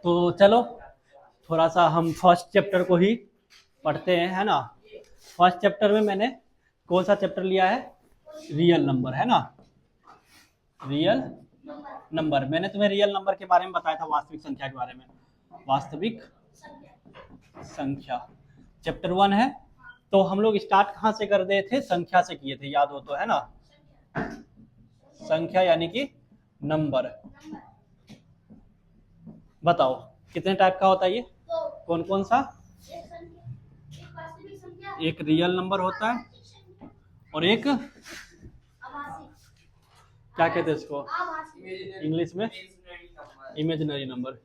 तो चलो थोड़ा सा हम फर्स्ट चैप्टर को ही पढ़ते हैं, है ना। फर्स्ट चैप्टर में मैंने कौन सा चैप्टर लिया है? रियल नंबर, है ना। रियल नंबर, मैंने तुम्हें रियल नंबर के बारे में बताया था, वास्तविक संख्या के बारे में। वास्तविक संख्या चैप्टर 1 है। तो हम लोग स्टार्ट कहाँ से कर रहे थे? संख्या से किए थे, याद हो तो, है ना। संख्या यानी कि नंबर। बताओ कितने टाइप का होता है ये? कौन कौन सा? एक रियल नंबर होता है और एक क्या कहते हैं इसको इंग्लिश में? Imaginary number.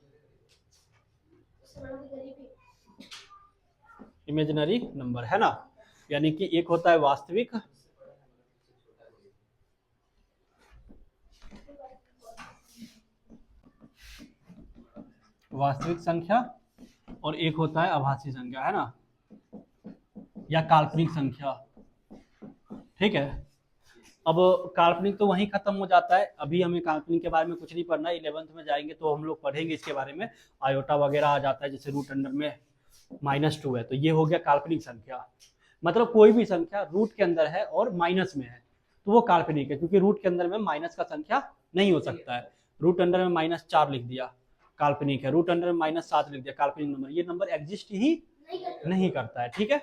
इमेजिनरी नंबर, है ना। यानी कि एक होता है वास्तविक, वास्तविक संख्या, और एक होता है आभासी संख्या, है ना, या काल्पनिक संख्या। ठीक है। अब काल्पनिक तो वहीं खत्म हो जाता है, अभी हमें काल्पनिक के बारे में कुछ नहीं पढ़ना है। 11th में जाएंगे तो हम लोग पढ़ेंगे इसके बारे में। आयोटा वगैरह आ जाता है, जैसे रूट अंडर में -2 है तो ये हो गया काल्पनिक संख्या। मतलब कोई भी संख्या रूट के अंदर है और माइनस में है तो वो काल्पनिक है, क्योंकि रूट के अंदर में माइनस का संख्या नहीं हो सकता है। रूट अंडर में -4 लिख दिया, काल्पनिक है। रूट अंडर में -7 लिख दिया, काल्पनिक नंबर। ये नंबर एग्जिस्ट ही नहीं करता है। ठीक है।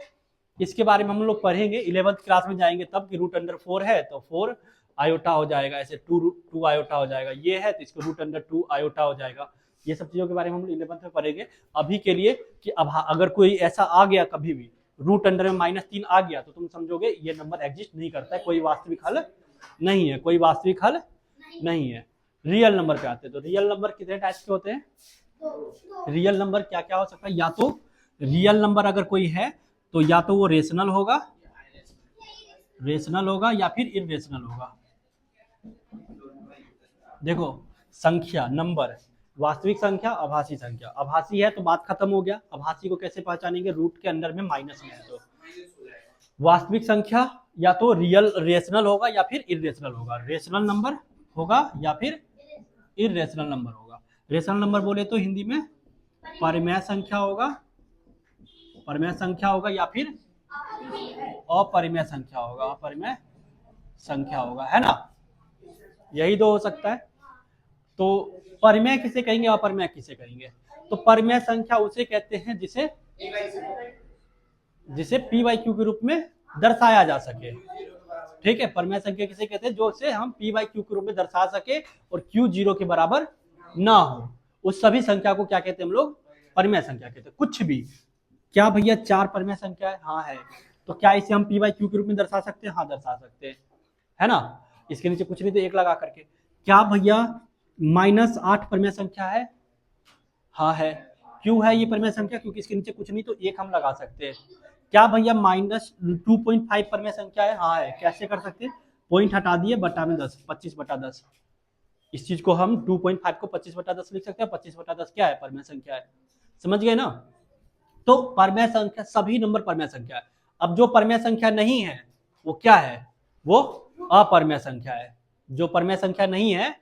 इसके बारे में हम लोग पढ़ेंगे 11th क्लास में जाएंगे तब, कि रूट अंडर 4 है तो 4 आयोटा हो जाएगा, ऐसे 2 आयोटा हो जाएगा। ये है तो इसको रूट अंडर 2 आयोटा हो जाएगा। ये सब चीजों के बारे में हम 11th में पढ़ेंगे। अभी के लिए कि अब अगर कोई ऐसा आ गया कभी भी रूट अंडर में -3 आ गया तो तुम समझोगे ये नंबर एग्जिस्ट नहीं करता है, कोई वास्तविक हल नहीं है, कोई वास्तविक हल नहीं है। रियल नंबर पे आते हैं। तो रियल नंबर कितने टाइप के होते हैं? रियल नंबर क्या क्या हो सकता है? या तो रियल नंबर अगर कोई है तो या तो वो रेशनल होगा या फिर इरेशनल होगा। देखो, संख्या, नंबर, वास्तविक संख्या, आभासी संख्या। आभासी है तो बात खत्म हो गया। आभासी को कैसे पहचानेंगे? रूट के अंदर में माइनस में है तो। वास्तविक संख्या या तो रियल रेशनल होगा या फिर इरेशनल होगा। रेशनल नंबर होगा या फिर इरेशनल नंबर होगा। रेशनल नंबर बोले तो हिंदी में परिमेय संख्या होगा, परिमेय संख्या होगा या फिर अपरिमेय संख्या होगा, अपरिमेय संख्या होगा, है ना। यही दो हो सकता है। तो परिमेय किसे कहेंगे, अपरिमेय किसे कहेंगे? तो परिमेय संख्या उसे कहते हैं जिसे पी बाई क्यू के रूप में दर्शाया जा सके। ठीक है। परिमेय संख्या किसे कहते हैं? जो से हम पी बाई क्यू के रूप में दर्शा सके और क्यू 0 के बराबर ना हो, उस सभी संख्या को क्या कहते हैं हम लोग? परिमेय संख्या कहते हैं। कुछ भी। क्या भैया 4 परिमेय संख्या है? हाँ है। तो क्या इसे हम पी बाई क्यू के रूप में दर्शा सकते हैं? हाँ दर्शा सकते हैं, है ना। इसके नीचे कुछ नहीं तो 1 लगा करके। क्या भैया -8 परिमेय संख्या है? हाँ है। क्यों है ये परिमेय संख्या? क्योंकि इसके नीचे कुछ नहीं तो 1 हम लगा सकते हैं। क्या भैया -2.5 परिमेय संख्या है? हाँ है। कैसे कर सकते हैं? पॉइंट हटा दिए, बटा में 10, 25/10। इस चीज को हम 2.5 को 25/10 लिख सकते हैं। 25/10 क्या है? परिमेय संख्या है। समझ गए ना। तो परिमेय संख्या, सभी नंबर परिमेय संख्या है। अब जो परिमेय संख्या नहीं है वो क्या है? वो अपरिमेय संख्या है। जो परिमेय संख्या नहीं है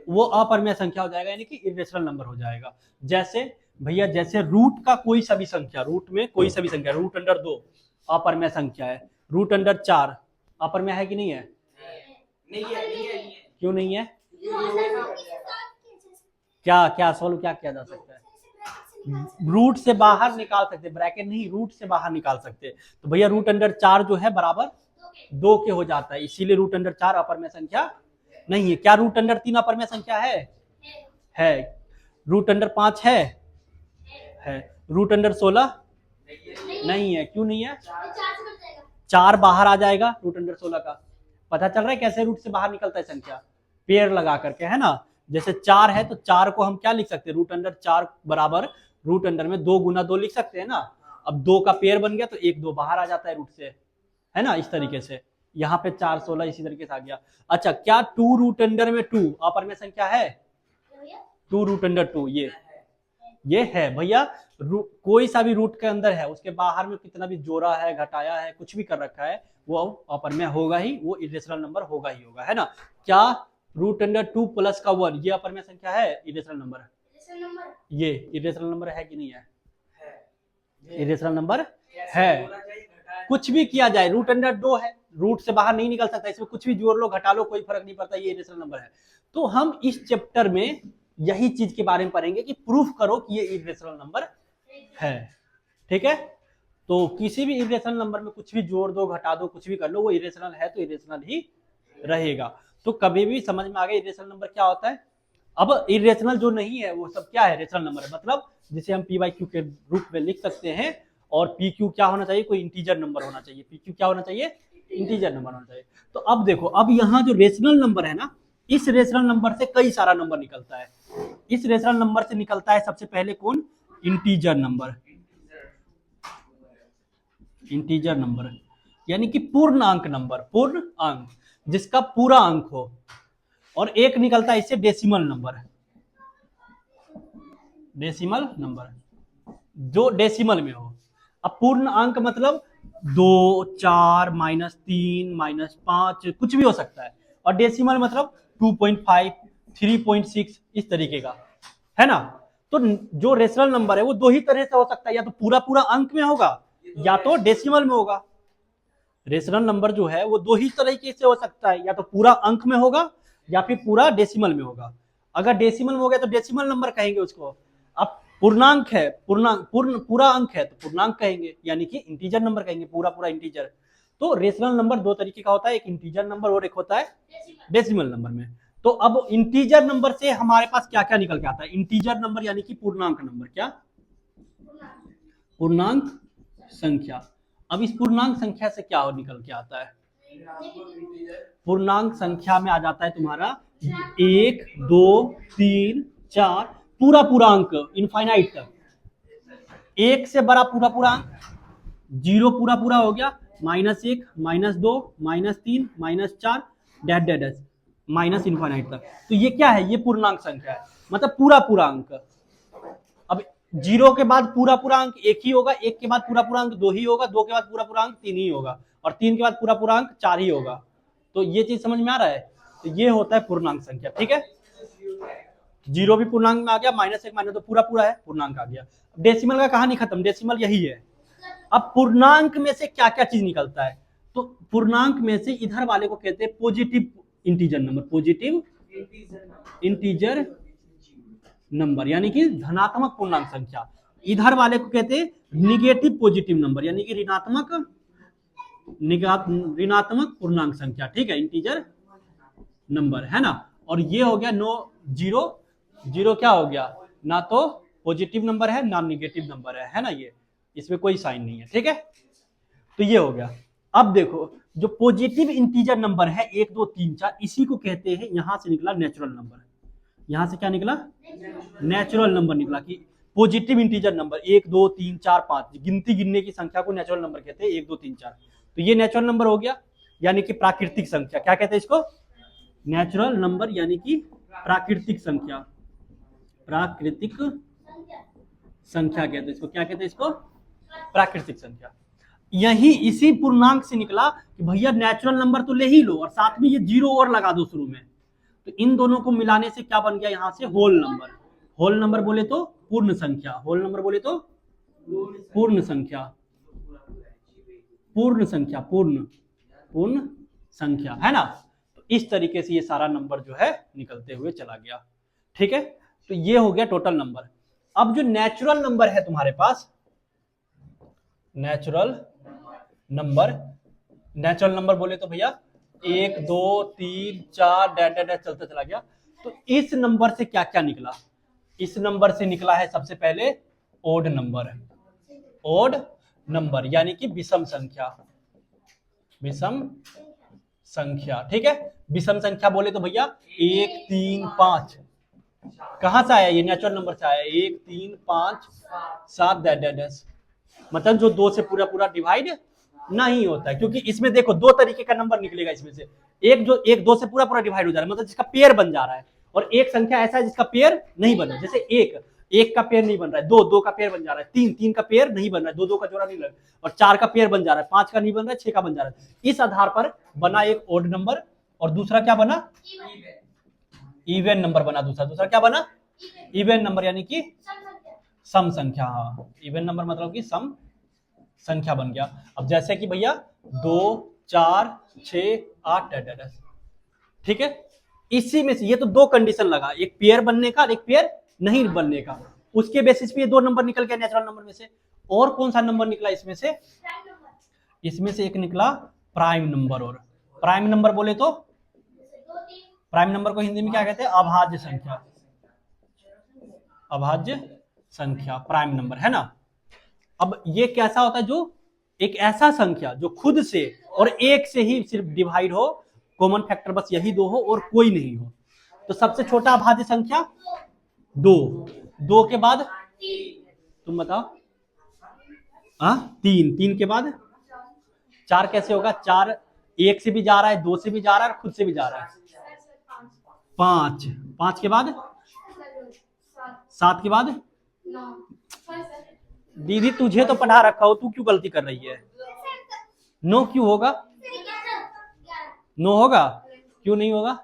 वो अपरिमेय संख्या हो जाएगा, यानी कि इरेशनल नंबर हो जाएगा। जैसे भैया, जैसे रूट का कोई सभी संख्या, रूट में कोई सभी संख्या, रूट अंडर 2 अपरिमेय संख्या है, रूट अंडर 4 अपरिमेय है कि नहीं है? नहीं है। क्यों नहीं है? क्या क्या सोल्व क्या किया जा सकता है? रूट से बाहर निकाल सकते, ब्रैकेट नहीं, रूट से बाहर निकाल सकते। तो भैया रूट अंडर 4 जो है बराबर 2 के हो जाता है, इसीलिए रूट अंडर 4 अपरिमेय संख्या नहीं है। क्या रूट अंडर 3 अपरिमेय संख्या है। रूट अंडर 5 है। रूट अंडर 16 नहीं है। क्यों नहीं है? 4 बाहर आ जाएगा रूट अंडर 16 का। पता चल रहा है कैसे रूट से बाहर निकलता है संख्या? पेड़ लगा करके, है ना। जैसे 4 है तो 4 को हम क्या लिख सकते हैं? रूट अंडर 4 बराबर रूट अंडर में 2 गुना 2 लिख सकते हैं ना। अब 2 का पेड़ बन गया तो 1 2 बाहर आ जाता है रूट से, है ना। इस तरीके से यहाँ पे 4 16 इसी तरीके से आ गया। अच्छा, क्या 2 रूट अंडर में 2 अपरिमेय संख्या है? 2 रूट अंडर 2 ये है भैया। कोई सा भी रूट के अंदर है, उसके बाहर में कितना भी जोड़ा है, घटाया है, कुछ भी कर रखा है, वो अपरिमेय होगा ही, वो इरेशनल नंबर होगा ही होगा, है ना। क्या रूट अंडर 2 प्लस का 1 ये अपरिमेय संख्या है? इरेशनल नंबर ये इरेशनल नंबर है कि नहीं है? इरेशनल नंबर है। कुछ भी किया जाए, रूट अंडर 2 है, रूट से बाहर नहीं निकल सकता, इसमें कुछ भी जोड़ लो घटा लो कोई फर्क नहीं पड़ता, ये इरेशनल नंबर है। तो हम इस चैप्टर में यही चीज के बारे में पढ़ेंगे कि प्रूफ करो कि ये इरेशनल नंबर है। ठीक है, तो किसी भी इरेशनल नंबर में कुछ भी जोड़ दो घटा दो कुछ भी कर लो, वो इरेशनल है तो इरेशनल ही रहेगा। तो कभी भी समझ में आ गया इरेशनल नंबर क्या होता है। अब इरेशनल जो नहीं है वो सब क्या है, रेशनल नंबर है, मतलब जिसे हम पी बाई क्यू के रूप में लिख सकते हैं। और पी क्यू क्या होना चाहिए, कोई इंटीजर नंबर होना चाहिए। पी क्यू क्या होना चाहिए, इंटीजर नंबर होना चाहिए। तो अब देखो, अब यहाँ जो रेशनल नंबर है ना, इस रेशनल नंबर से कई सारा नंबर निकलता है। इस रेशनल नंबर से निकलता है सबसे पहले कौन, इंटीजर नंबर। इंटीजर नंबर यानी कि पूर्णांक नंबर, पूर्ण अंक जिसका पूरा अंक हो। और एक निकलता है इससे डेसिमल नंबर, डेसिमल नंबर जो डेसिमल में हो। अब पूर्ण अंक मतलब 2, 4, -3, -5 कुछ भी हो सकता है। और डेसिमल मतलब 2.5, 3.6 इस तरीके का है ना। तो जो रेशनल नंबर है वो दो ही तरह से हो सकता है, या तो पूरा पूरा अंक में होगा या तो डेसिमल में होगा। रेशनल नंबर जो है वो दो ही तरीके से हो सकता है, या तो पूरा अंक में होगा या फिर पूरा डेसिमल में होगा। अगर डेसिमल में हो गया तो डेसिमल नंबर कहेंगे उसको। अब पूर्णांक है, पूरा अंक है तो पूर्णांक कहेंगे, यानी कि इंटीजर नंबर कहेंगे, पूरा पूरा इंटीजर। तो रेशनल नंबर दो तरीके का होता है, एक इंटीजर नंबर और एक होता है डेसिमल नंबर में। तो अब इंटीजर नंबर से हमारे पास क्या क्या निकल के आता है, इंटीजर नंबर यानी कि पूर्णांक नंबर, क्या पूर्णांक संख्या। अब इस पूर्णांक संख्या से क्या निकल के आता है, पूर्णांक संख्या में आ जाता है तुम्हारा 1, 2, 3, 4 पूरा पूरा अंक इनफाइनाइट तक। 1 से बड़ा पूरा पूरा अंक, 0 पूरा पूरा हो गया, -1, -2, -3, -4 that that that minus infinite तक। तो ये क्या है, ये पूर्णांक संख्या है, मतलब पूरा पूरा अंक। अब 0 के बाद पूरा पूरा अंक 1 ही होगा, 1 के बाद पूरा पूरा अंक 2 ही होगा, 2 के बाद पूरा पूरा अंक 3 ही होगा, और 3 के बाद पूरा पूरा अंक 4 ही होगा। तो ये चीज समझ में आ रहा है। तो ये होता है पूर्णांक संख्या। ठीक है, 0 भी पूर्णांक में आ गया, -1, -2 पूरा पूरा है, पूर्णांक आ गया। डेसिमल का कहानी खत्म, डेसिमल यही है। अब पूर्णांक में से क्या क्या चीज निकलता है, तो पूर्णांक में से इधर वाले को कहते हैं positive integer number, positive integer number यानी कि धनात्मक पूर्णांक संख्या। इधर वाले को कहते हैं निगेटिव पॉजिटिव नंबर यानी कि ऋणात्मक पूर्णांक संख्या। ठीक है, इंटीजर नंबर है ना। और ये हो गया जीरो क्या हो गया, ना तो पॉजिटिव नंबर है ना निगेटिव नंबर है ना, ये इसमें कोई साइन नहीं है। ठीक है, तो ये हो गया। अब देखो, जो पॉजिटिव इंटीजर नंबर है 1, 2, 3, 4, इसी को कहते हैं, यहां से निकला नेचुरल नंबर। यहां से क्या निकला, नेचुरल नंबर निकला कि पॉजिटिव इंटीजर नंबर 1, 2, 3, 4, 5 गिनती गिनने की संख्या को नेचुरल नंबर कहते हैं, 1, 2, 3, 4। तो ये नेचुरल नंबर हो गया, यानी कि प्राकृतिक संख्या। क्या कहते हैं इसको, नेचुरल नंबर यानी कि प्राकृतिक संख्या। प्राकृतिक संख्या कहते हैं इसको, क्या कहते हैं इसको, प्राकृतिक संख्या। यही इसी पूर्णांक से निकला कि भैया नेचुरल नंबर तो ले ही लो और साथ में ये 0 और लगा दो शुरू में। तो इन दोनों को मिलाने से क्या बन गया, यहां से होल नंबर। होल नंबर बोले तो पूर्ण संख्या, होल नंबर बोले तो पूर्ण संख्या, पूर्ण संख्या, पूर्ण संख्या है ना। तो इस तरीके से ये सारा नंबर जो है निकलते हुए चला गया। ठीक है, तो ये हो गया टोटल नंबर। अब जो नेचुरल नंबर है तुम्हारे पास, नेचुरल नंबर बोले तो भैया 1, 2, 3, 4 डैट डैट चलता चला गया। तो इस नंबर से क्या क्या निकला, इस नंबर से निकला है सबसे पहले ओड नंबर। ओड नंबर यानी कि विषम संख्या, विषम संख्या। ठीक है, विषम संख्या बोले तो भैया 1, 3, 5 कहां से आया, ये नेचुरल नंबर से आया, 1, 3, 5, 7 डैट डैट, मतलब जो 2 से पूरा पूरा डिवाइड नहीं होता है। क्योंकि इसमें देखो दो तरीके का नंबर निकलेगा इसमें से, एक जो 1, 2 से पूरा पूरा डिवाइड हो जा रहा है, मतलब जिसका पेयर बन जा रहा है, और एक संख्या ऐसा है जिसका पेयर नहीं बन रहा है। जैसे 1 का पेयर नहीं बन रहा है, 2 का पेयर बन जा रहा है, 3 का पेयर नहीं बन रहा है, 2 का जोड़ा नहीं लग रहा है, और 4 का पेयर बन जा रहा है, 5 का नहीं बन रहा है, 6 का बन जा रहा है। इस आधार पर बना एक ओड नंबर, और दूसरा क्या बना, इवन नंबर बना। दूसरा क्या बना, इवन नंबर यानी कि सम संख्या। हाँ, इवन नंबर मतलब कि सम संख्या बन गया। अब जैसे कि भैया 2 4 6 8 ठीक है। इसी में से ये तो दो कंडीशन लगा, एक पेयर बनने का और एक पेयर नहीं बनने का, उसके बेसिस पे ये दो नंबर निकल गया नेचुरल नंबर में से। और कौन सा नंबर निकला इसमें से? इसमें से एक निकला प्राइम नंबर। और प्राइम नंबर बोले तो प्राइम नंबर को हिंदी में क्या कहते हैं? अभाज्य संख्या। अभाज्य संख्या प्राइम नंबर है ना। अब ये कैसा होता है? जो एक ऐसा संख्या जो खुद से और एक से ही सिर्फ डिवाइड हो, कॉमन फैक्टर बस यही दो हो और कोई नहीं हो। तो सबसे छोटा अभाज्य संख्या 2, 2 के बाद तुम बताओ? 3, 3 के बाद 4 कैसे होगा? 4 एक से भी जा रहा है, 2 से भी जा रहा है और खुद से भी जा रहा है। 5, 5 के बाद 7 के बाद दीदी तुझे तो पढ़ा रखा हो, तू क्यों गलती कर रही है? 9 क्यों होगा? 9 होगा? क्यों नहीं होगा?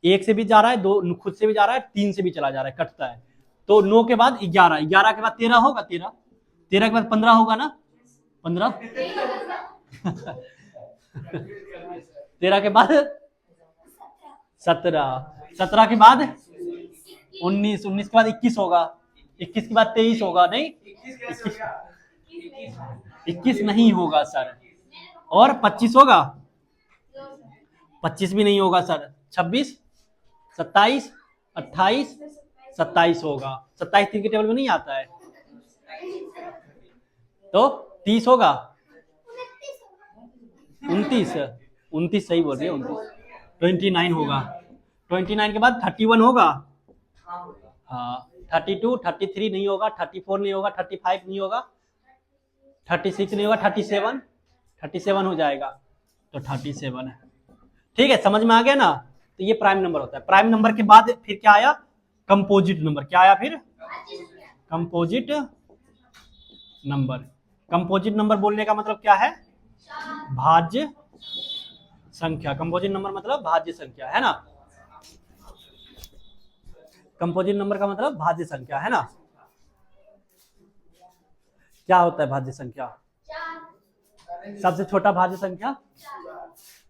एक से भी जा रहा है, 2 खुद से भी जा रहा है, 3 से भी चला जा रहा है, कटता है। तो 9 के बाद 11, 11 के बाद 13 होगा, 13, 13 के बाद 15 होगा ना? 15 13 के बाद 17, 17 के बाद 19, 19 के बाद 21 होगा, 21 के बाद 23 होगा। नहीं, 21 नहीं होगा सर। और 25 होगा? 25 भी नहीं होगा सर। 26, 27, 28, 27 होगा। 27 3 के टेबल में नहीं आता है। तो 30 होगा? 29, 29 सही बोल रही है, 29। 29 होगा। 29 के बाद 31 होगा? हाँ। 32, 33 नहीं होगा, 34 नहीं होगा, 35 नहीं होगा, 36 नहीं होगा, 37, 37 हो जाएगा। तो 37 है। ठीक है, समझ में आ गया ना? तो ये प्राइम नंबर होता है। प्राइम नंबर के बाद फिर क्या आया? Composite number. क्या आया फिर? Composite number. कंपोजिट नंबर बोलने का मतलब क्या है? भाज्य संख्या। कंपोजिट नंबर मतलब भाज्य संख्या है ना। कंपोजिट नंबर का मतलब भाज्य संख्या है ना। क्या होता है भाज्य संख्या? सबसे छोटा भाज्य संख्या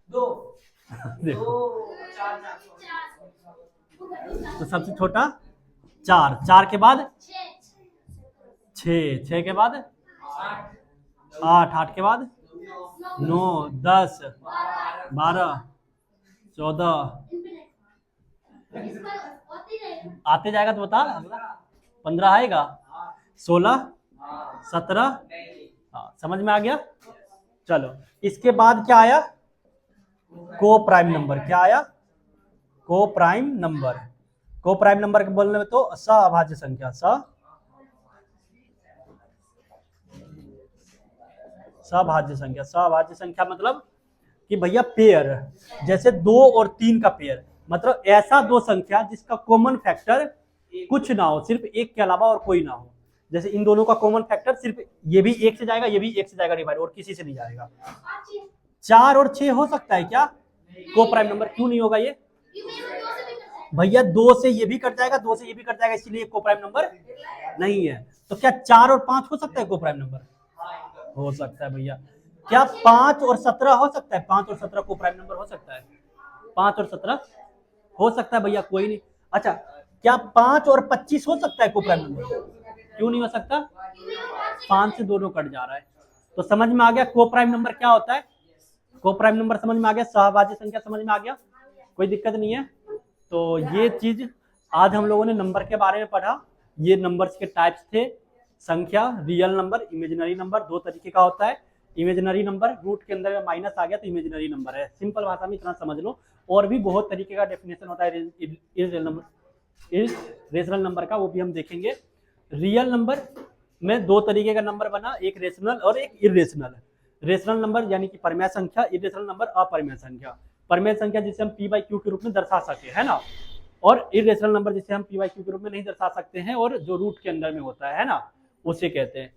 2। तो सबसे छोटा 4, 4 के बाद 6, 6 के बाद 8, 8 के बाद 9, 10, 12, 14, आते जाएगा तो बता। 15 आएगा, 16, 17। हाँ, समझ में आ गया? चलो, इसके बाद क्या आया? को प्राइम नंबर। क्या आया? को प्राइम नंबर। को प्राइम नंबर के बोलने में तो अभाज्य संख्या। सभाज्य संख्या। सभाज्य संख्या मतलब कि भैया पेयर, जैसे 2 और 3 का पेयर, मतलब ऐसा दो संख्या जिसका कॉमन फैक्टर कुछ ना हो, सिर्फ एक के अलावा और कोई ना हो। जैसे इन दोनों का कॉमन फैक्टर सिर्फ ये भी 1 से जाएगा, ये भी 1 से जाएगा डिवाइड, और किसी से नहीं जाएगा। 4 और 6 हो सकता है क्या को प्राइम नंबर? क्यों नहीं होगा ये भैया? 2 से ये भी कट जाएगा, 2 से ये भी कट जाएगा, इसलिए को प्राइम नंबर नहीं है। तो क्या 4 और 5 हो सकता है को प्राइम नंबर? हो सकता है भैया। क्या 5 और 17 हो सकता है? 5 और 17 को प्राइम नंबर हो सकता है? 5 और 17 हो सकता है भैया, कोई नहीं। अच्छा, क्या 5 और 25 हो सकता है को प्राइम नंबर? क्यों नहीं हो सकता? 5 से दोनों कट जा रहा है। तो समझ में आ गया को प्राइम नंबर क्या होता है। को प्राइम नंबर समझ में आ गया, सहभाज्य संख्या समझ में आ गया, कोई दिक्कत नहीं है। तो ये चीज आज हम लोगों ने नंबर के बारे में पढ़ा। ये नंबर्स के टाइप्स थे। संख्या, रियल नंबर, इमेजिनरी नंबर, दो तरीके का होता है। इमेजिनरी नंबर रूट के अंदर माइनस आ गया तो इमेजिनरी नंबर है। सिंपल भाषा में इतना समझ लो। और भी बहुत तरीके का डेफिनेशन होता है रेशनल नंबर का, वो भी हम देखेंगे। रियल नंबर में दो तरीके का नंबर बना, एक रेशनल और एक इरेशनल। रेशनल नंबर यानी कि परमेय संख्या, इरेशनल नंबर अपरमेय संख्या। परमेय संख्या जिसे हम p/q के रूप में दर्शा सके, है ना, और इरेशनल नंबर जिसे हम p/q के रूप में नहीं दर्शा सकते हैं और जो रूट के अंदर में होता है ना, उसे कहते हैं।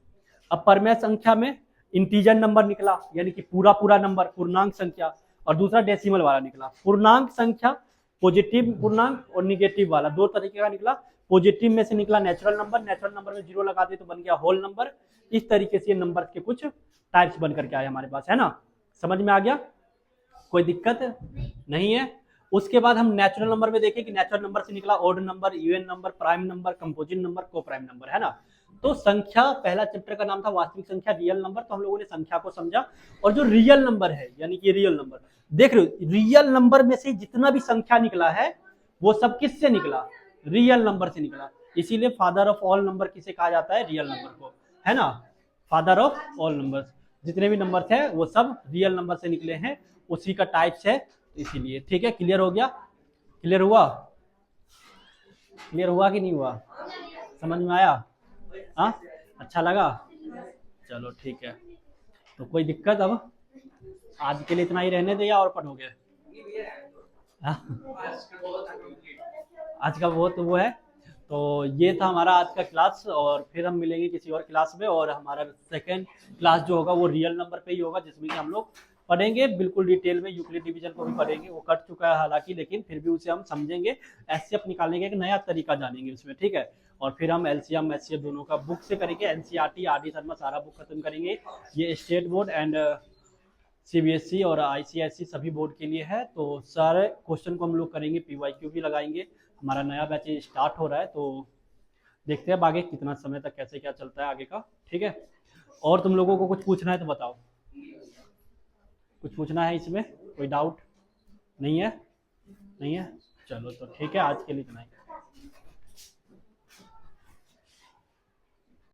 अब परमेय संख्या में इंटीजर नंबर निकला, यानी कि पूरा नंबर, पूर्णांक संख्या, और दूसरा डेसिमल वाला निकला। पूर्णांक संख्या पॉजिटिव पूर्णांक और निगेटिव वाला, दो तरीके का निकला। पॉजिटिव में से निकला नेचुरल नंबर, नेचुरल नंबर में 0 लगा दिए तो बन गया होल नंबर। इस तरीके से नंबर के कुछ टाइप्स बन करके आए हमारे पास, है ना। समझ में आ गया, कोई दिक्कत नहीं है। उसके बाद हम नेचुरल नंबर में देखें कि नेचुरल नंबर से निकला odd number, even number, prime number, composite number, को प्राइम नंबर, है ना। तो संख्या, पहला चैप्टर का नाम था वास्तविक संख्या, रियल नंबर। तो हम लोगों ने संख्या को समझा, और जो रियल नंबर है यानी कि रियल नंबर, देख रहे हो रियल नंबर में से जितना भी संख्या निकला है वो सब किससे निकला, रियल नंबर से निकला। इसीलिए फादर ऑफ ऑल नंबर किसे कहा जाता है, रियल नंबर को, है ना। फादर ऑफ ऑल नंबर, जितने भी नंबर थे वो सब रियल नंबर से निकले हैं, उसी का टाइप्स है, इसीलिए। ठीक है, क्लियर हो गया, क्लियर हुआ, क्लियर हुआ कि नहीं हुआ, समझ में आया, हाँ अच्छा लगा, चलो ठीक है। तो कोई दिक्कत, अब आज के लिए इतना ही रहने दे या और पढ़ोगे, आज का बहुत वो है। तो ये था हमारा आज का क्लास, और फिर हम मिलेंगे किसी और क्लास में। और हमारा सेकंड क्लास जो होगा वो रियल नंबर पे ही होगा, जिसमें कि हम लोग पढ़ेंगे बिल्कुल डिटेल में, यूक्लिड डिवीजन को भी पढ़ेंगे। वो कट चुका है हालांकि, लेकिन फिर भी उसे हम समझेंगे, एचसीएफ निकालने का एक नया तरीका जानेंगे उसमें, ठीक है। और फिर हम एलसीएम एचसीएफ दोनों का बुक से करेंगे, एनसीईआरटी, आरडी शर्मा सारा बुक खत्म करेंगे। ये स्टेट बोर्ड एंड सीबीएसई और आईसीएसई सभी बोर्ड के लिए है। तो सारे क्वेश्चन को हम लोग करेंगे, पीवाईक्यू भी लगाएंगे। हमारा नया बैच स्टार्ट हो रहा है, तो देखते हैं अब आगे कितना समय तक कैसे क्या चलता है आगे का, ठीक है। और तुम लोगों को कुछ पूछना है तो बताओ, कुछ पूछना है इसमें, कोई डाउट नहीं है, नहीं है, चलो तो ठीक है, आज के लिए इतना ही।